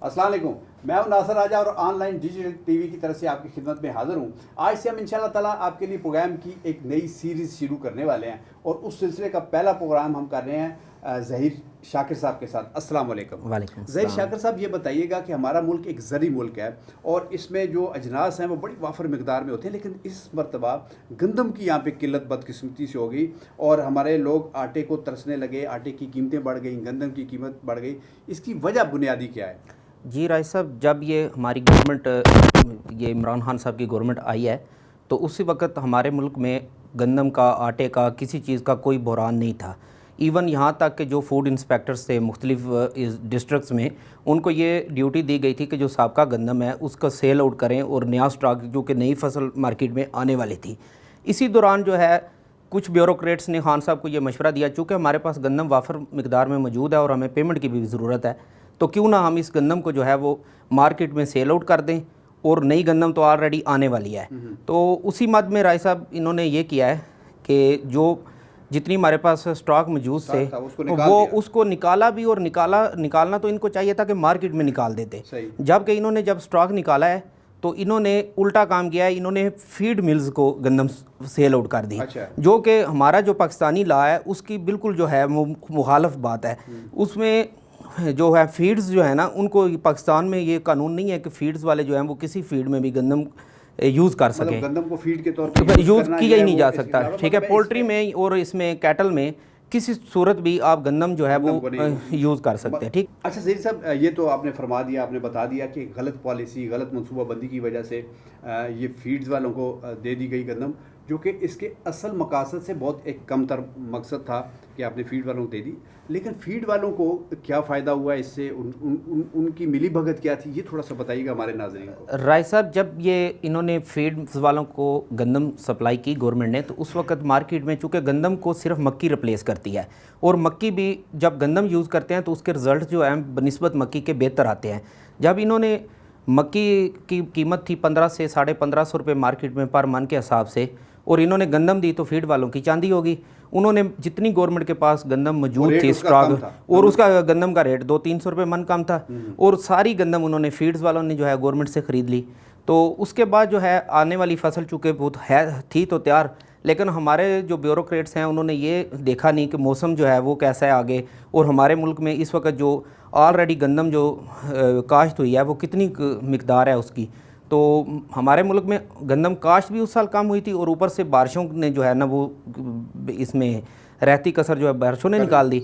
अस्सलाम वालेकुम, मैं हूं नासिर राजा और ऑनलाइन डिजिटल टीवी की तरफ से आपकी खिदमत में हाज़िर हूं। आज से हम इंशाल्लाह ताला आपके लिए प्रोग्राम की एक नई सीरीज़ शुरू करने वाले हैं और उस सिलसिले का पहला प्रोग्राम हम कर रहे हैं ज़हीर शाकिर साहब के साथ। अस्सलाम वालेकुम। वालेकुम ज़हीर शाकिर साहब, ये बताइएगा कि हमारा मुल्क एक ज़री मुल्क है और इसमें जो अजनास हैं वो बड़ी वाफर मिकदार में होते हैं, लेकिन इस मरतबा गंदम की यहाँ पे किल्लत बदकिस्मती से हो गई और हमारे लोग आटे को तरसने लगे, आटे की कीमतें बढ़ गई, गंदम की कीमत बढ़ गई। इसकी वजह बुनियादी क्या है? जी राय साहब, जब ये हमारी गवर्नमेंट ये इमरान खान साहब की गवर्नमेंट आई है तो उसी वक्त हमारे मुल्क में गंदम का, आटे का, किसी चीज़ का कोई बहरान नहीं था। इवन यहाँ तक कि जो फूड इंस्पेक्टर्स थे मुख्तलिफ डिस्ट्रिक्ट्स में, उनको ये ड्यूटी दी गई थी कि जो साबका गंदम है उसका सेल आउट करें और नया स्टॉक, जो कि नई फसल मार्केट में आने वाली थी। इसी दौरान जो है कुछ ब्यूरोक्रेट्स ने खान साहब को ये मशवरा दिया, चूँकि हमारे पास गंदम वाफर मिकदार में मौजूद है और हमें पेमेंट की भी ज़रूरत है, तो क्यों ना हम इस गंदम को जो है वो मार्केट में सेल आउट कर दें, और नई गंदम तो ऑलरेडी आने वाली है। तो उसी मद में राय साहब इन्होंने ये किया है कि जो जितनी हमारे पास स्टॉक मौजूद थे वो उसको निकाला भी, और निकालना तो इनको चाहिए था कि मार्केट में निकाल देते, जबकि इन्होंने जब स्टॉक निकाला है तो इन्होंने उल्टा काम किया है, इन्होंने फीड मिल्स को गंदम सेल आउट कर दी। अच्छा। जो कि हमारा जो पाकिस्तानी लॉ है उसकी बिल्कुल जो है मुखालफ बात है। उसमें जो है फीड्स जो है ना, उनको पाकिस्तान में ये कानून नहीं है कि फीड्स वाले जो हैं वो किसी फीड में भी गंदम यूज़ कर सकें। गंदम को फीड के तौर पर यूज़ किया ही नहीं जा सकता, ठीक है। पोल्ट्री में और इसमें कैटल में किसी सूरत भी आप गंदम जो है वो यूज़ कर सकते हैं, ठीक। अच्छा ज़हीर साहब, ये तो आपने फरमा दिया, आपने बता दिया कि गलत पॉलिसी, गलत मनसूबाबंदी की वजह से ये फीड्स वालों को दे दी गई गंदम, जो कि इसके असल मकासद से बहुत एक कम तर मकसद था कि आपने फीड वालों को दे दी। लेकिन फीड वालों को क्या फ़ायदा हुआ इससे, उनकी मिली भगत क्या थी, ये थोड़ा सा बताइएगा हमारे नाज़रीन को। राय साहब, जब ये इन्होंने फीड वालों को गंदम सप्लाई की गवर्नमेंट ने, तो उस वक्त मार्केट में चूँकि गंदम को सिर्फ मक्की रिप्लेस करती है, और मक्की भी जब गंदम यूज़ करते हैं तो उसके रिज़ल्ट जो हैं बनिस्बत मक्की के बेहतर आते हैं। जब इन्होंने मक्की की कीमत थी 1500 से 1550 रुपये मार्केट में पर मन के हिसाब से, और इन्होंने गंदम दी तो फीड वालों की चांदी होगी। उन्होंने जितनी गवर्नमेंट के पास गंदम मौजूद थी स्टॉक, और उसका गंदम का रेट 200-300 रुपये मन कम था, और सारी गंदम उन्होंने फीड्स वालों ने जो है गवर्नमेंट से ख़रीद ली। तो उसके बाद जो है आने वाली फसल चूँकि बहुत है थी तो तैयार, लेकिन हमारे जो ब्यूरोक्रेट्स हैं उन्होंने ये देखा नहीं कि मौसम जो है वो कैसा है आगे, और हमारे मुल्क में इस वक्त जो ऑलरेडी गंदम जो काश्त हुई है वो कितनी मिकदार है उसकी। तो हमारे मुल्क में गंदम काश्त भी उस साल कम हुई थी, और ऊपर से बारिशों ने जो है ना वो इसमें रहती कसर जो है बारिशों ने निकाल दी।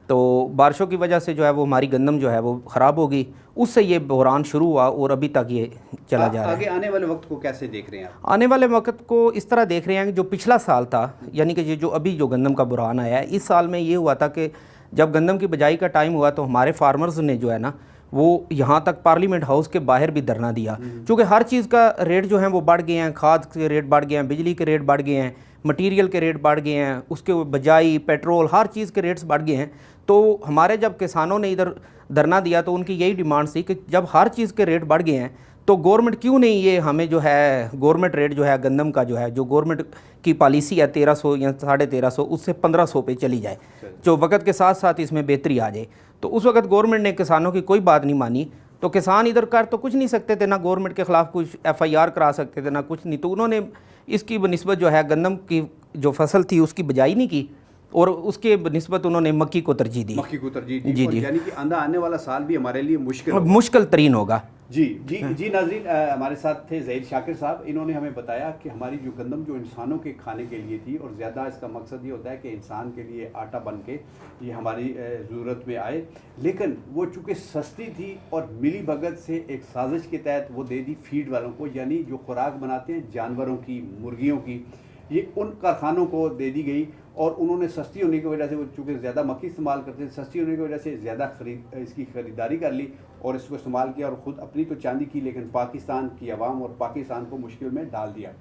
तो बारिशों की वजह से जो है वो हमारी गंदम जो है वो ख़राब हो गई, उससे ये बहरान शुरू हुआ और अभी तक ये चला जा रहा है। आगे आने वाले वक्त को कैसे देख रहे हैं आप? आने वाले वक्त को इस तरह देख रहे हैं कि जो पिछला साल था, यानी कि ये जो अभी जो गंदम का बहरान आया है, इस साल में ये हुआ था कि जब गंदम की बिजाई का टाइम हुआ तो हमारे फार्मर्स ने जो है ना वो यहाँ तक पार्लियामेंट हाउस के बाहर भी धरना दिया, क्योंकि हर चीज़ का रेट जो है वो बढ़ गए हैं। खाद के रेट बढ़ गए हैं, बिजली के रेट बढ़ गए हैं, मटेरियल के रेट बढ़ गए हैं, उसके बजाई पेट्रोल, हर चीज़ के रेट्स बढ़ गए हैं। तो हमारे जब किसानों ने इधर धरना दिया तो उनकी यही डिमांड थी कि जब हर चीज़ के रेट बढ़ गए हैं तो गवर्नमेंट क्यों नहीं ये हमें जो है गवर्नमेंट रेट जो है गंदम का जो है, जो गवर्नमेंट की पॉलिसी है 1300 या 1350, उससे 1500 पे चली जाए, जो वक्त के साथ साथ इसमें बेहतरी आ जाए। तो उस वक्त गवर्नमेंट ने किसानों की कोई बात नहीं मानी, तो किसान इधर कर तो कुछ नहीं सकते थे, ना गवर्नमेंट के ख़िलाफ़ कुछ FIR करा सकते थे, ना कुछ नहीं। तो उन्होंने इसकी बनिस्बत जो है गंदम की जो फसल थी उसकी बिजाई नहीं की, और उसके निस्बत उन्होंने मक्की को तरजीह दी। मक्की को तरजीह दी, जी, यानी कि आने वाला साल भी हमारे लिए मुश्किल तरीन होगा। जी जी जी नाज़रीन, हमारे साथ थे ज़हीर शाकिर साहब। इन्होंने हमें बताया कि हमारी जो गंदम जो इंसानों के खाने के लिए थी, और ज़्यादा इसका मकसद ये होता है कि इंसान के लिए आटा बन के ये हमारी ज़रूरत में आए, लेकिन वो चूँकि सस्ती थी और मिली भगत से एक साजिश के तहत वो दे दी फीड वालों को, यानी जो खुराक बनाते हैं जानवरों की, मुर्गियों की, ये उन कारखानों को दे दी गई। और उन्होंने सस्ती होने की वजह से, वो चूँकि ज़्यादा मक्की इस्तेमाल करते हैं, सस्ती होने की वजह से ज़्यादा इसकी ख़रीदारी कर ली और इसको इस्तेमाल किया, और ख़ुद अपनी तो चांदी की, लेकिन पाकिस्तान की आवाम और पाकिस्तान को मुश्किल में डाल दिया।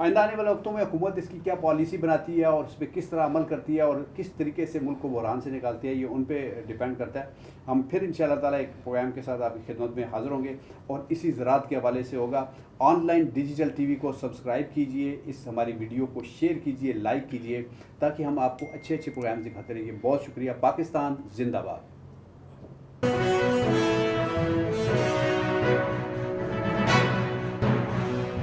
आइंदा आने वाले वक्तों में हुकूमत इसकी क्या पॉलिसी बनाती है और इस पर किस तरह अमल करती है और किस तरीके से मुल्क को बहरान से निकालती है, ये उन पर डिपेंड करता है। हम फिर इंशाअल्लाह ताला एक प्रोग्राम के साथ आपकी खिदमत में हाज़िर होंगे, और इसी ज़राअत के हवाले से होगा। ऑनलाइन डिजिटल TV को सब्सक्राइब कीजिए, इस हमारी वीडियो को शेयर कीजिए, लाइक कीजिए, ताकि हम आपको अच्छे अच्छे प्रोग्राम दिखाते रहेंगे। बहुत शुक्रिया। पाकिस्तान जिंदाबाद।